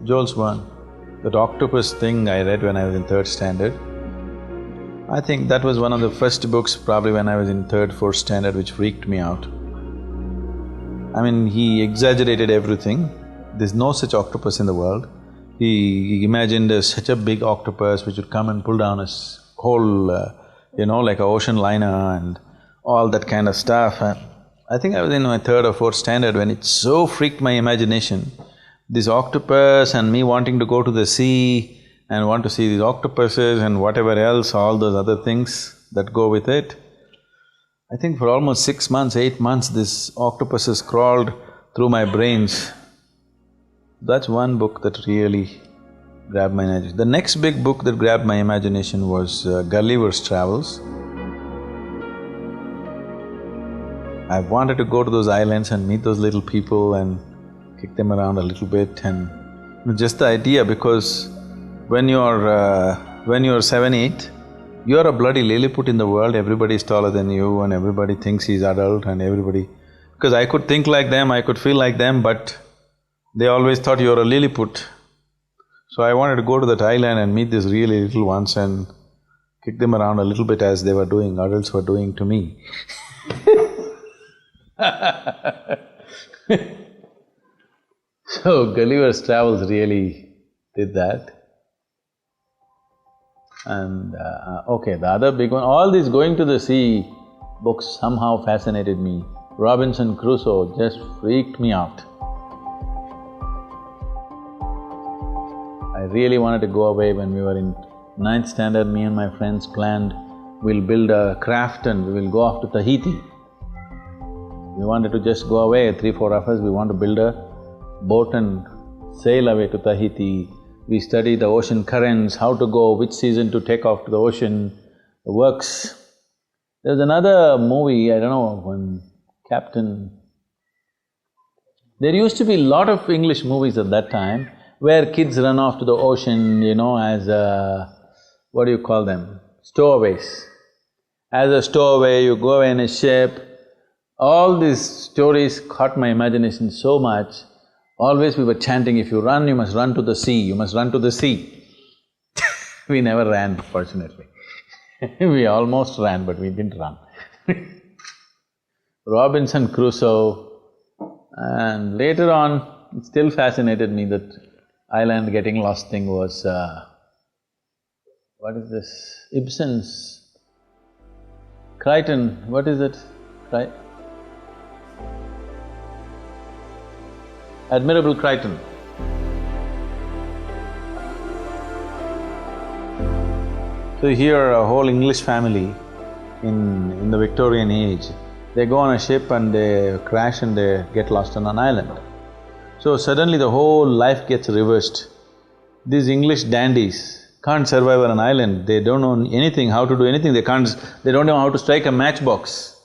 Joel's one. That octopus thing I read when I was in third standard. I think that was one of the first books probably when I was in third, fourth standard which freaked me out. I mean, he exaggerated everything. There's no such octopus in the world. He imagined such a big octopus which would come and pull down his whole, like a ocean liner and all that kind of stuff. And I think I was in my third or fourth standard when it so freaked my imagination. This octopus and me wanting to go to the sea and want to see these octopuses and whatever else, all those other things that go with it. I think for almost 6 months, 8 months, this octopus has crawled through my brains. That's one book that really grabbed my imagination. The next big book that grabbed my imagination was Gulliver's Travels. I wanted to go to those islands and meet those little people and kick them around a little bit and just the idea, because when you're 7, 8, you're a bloody Lilliput in the world, everybody is taller than you and everybody thinks he's adult and everybody… Because I could think like them, I could feel like them, but they always thought you're a Lilliput. So I wanted to go to that island and meet these really little ones and kick them around a little bit as they were doing, adults were doing to me. So Gulliver's Travels really did that. And the other big one, all these going to the sea books somehow fascinated me. Robinson Crusoe just freaked me out. I really wanted to go away. When we were in 9th standard, me and my friends planned, we'll build a craft and we will go off to Tahiti. We wanted to just go away, 3-4 of us, we want to build a boat and sail away to Tahiti. We study the ocean currents, how to go, which season to take off to the ocean, the works. There's another movie, I don't know, when Captain… There used to be a lot of English movies at that time where kids run off to the ocean, as what do you call them? Stowaways. As a stowaway, you go away in a ship. All these stories caught my imagination so much. Always we were chanting, if you run, you must run to the sea, you must run to the sea. We never ran, fortunately. We almost ran, but we didn't run. Robinson Crusoe, and later on, it still fascinated me that island getting lost thing was… what is this? Ibsen's… Crichton, what is it? Admirable Crichton. So here a whole English family in the Victorian age, they go on a ship and they crash and they get lost on an island. So suddenly the whole life gets reversed. These English dandies can't survive on an island, they don't know anything, how to do anything, they don't know how to strike a matchbox.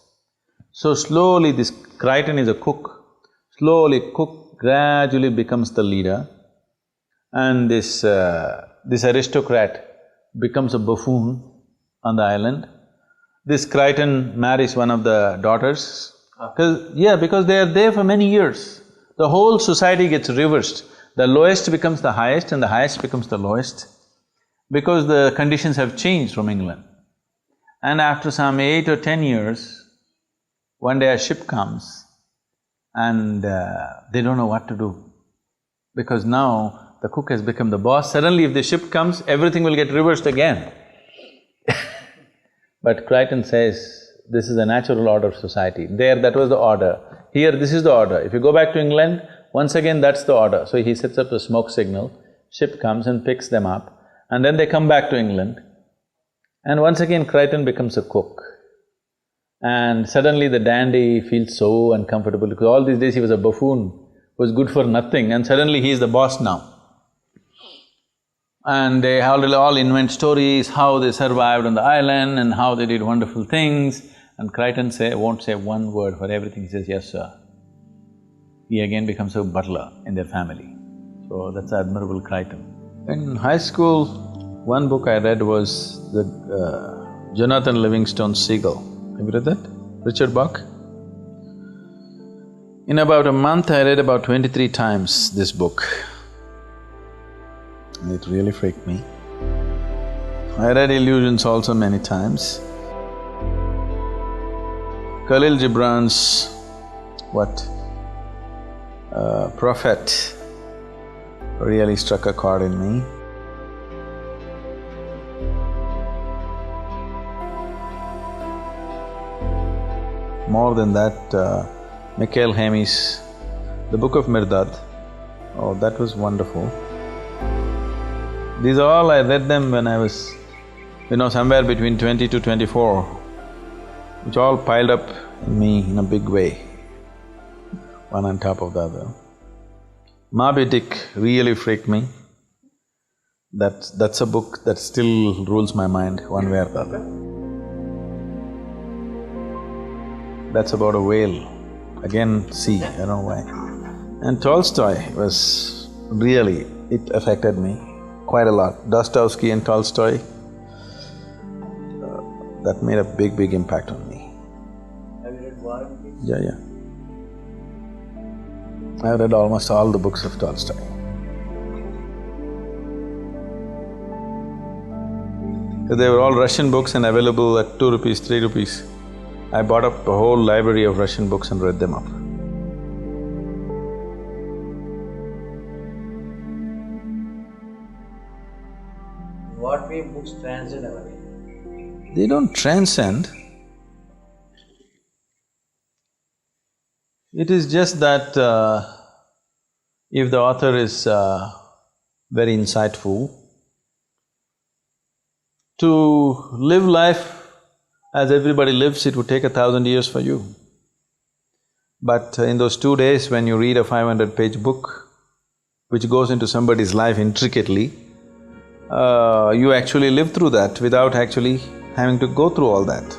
So slowly this Crichton is a cook, slowly cook gradually becomes the leader and this aristocrat becomes a buffoon on the island. This Crichton marries one of the daughters, because they are there for many years. The whole society gets reversed. The lowest becomes the highest and the highest becomes the lowest because the conditions have changed from England. And after some 8 or 10 years, one day a ship comes and they don't know what to do because now the cook has become the boss. Suddenly if the ship comes, everything will get reversed again. But Crichton says, this is the natural order of society. There, that was the order. Here, this is the order. If you go back to England, once again that's the order. So he sets up a smoke signal, ship comes and picks them up, and then they come back to England. And once again Crichton becomes a cook. And suddenly the dandy feels so uncomfortable because all these days he was a buffoon, was good for nothing, and suddenly he is the boss now. And they all invent stories, how they survived on the island and how they did wonderful things. And Crichton won't say one word for everything, he says, yes, sir. He again becomes a butler in their family. So that's Admirable Crichton. In high school, one book I read was Jonathan Livingstone's Seagull. Have you read that? Richard Bach? In about a month, I read about 23 times this book. and it really freaked me. I read Illusions also many times. Khalil Gibran's Prophet really struck a chord in me. More than that, Mikhail Hami's The Book of Mirdad, oh, that was wonderful. These are all, I read them when I was, somewhere between 20 to 24, which all piled up in me in a big way, one on top of the other. Moby Dick really freaked me. That's a book that still rules my mind one way or the other. That's about a whale, again sea, I don't know why. And Tolstoy was really… it affected me quite a lot. Dostoevsky and Tolstoy, that made a big impact on me. Have you read War and Peace? Yeah. I've read almost all the books of Tolstoy. They were all Russian books and available at 2 rupees, 3 rupees. I bought up a whole library of Russian books and read them up. What way books transcend our way? They don't transcend. It is just that if the author is very insightful, to live life as everybody lives, it would take 1,000 years for you. But in those 2 days when you read a 500-page book, which goes into somebody's life intricately, you actually live through that without actually having to go through all that.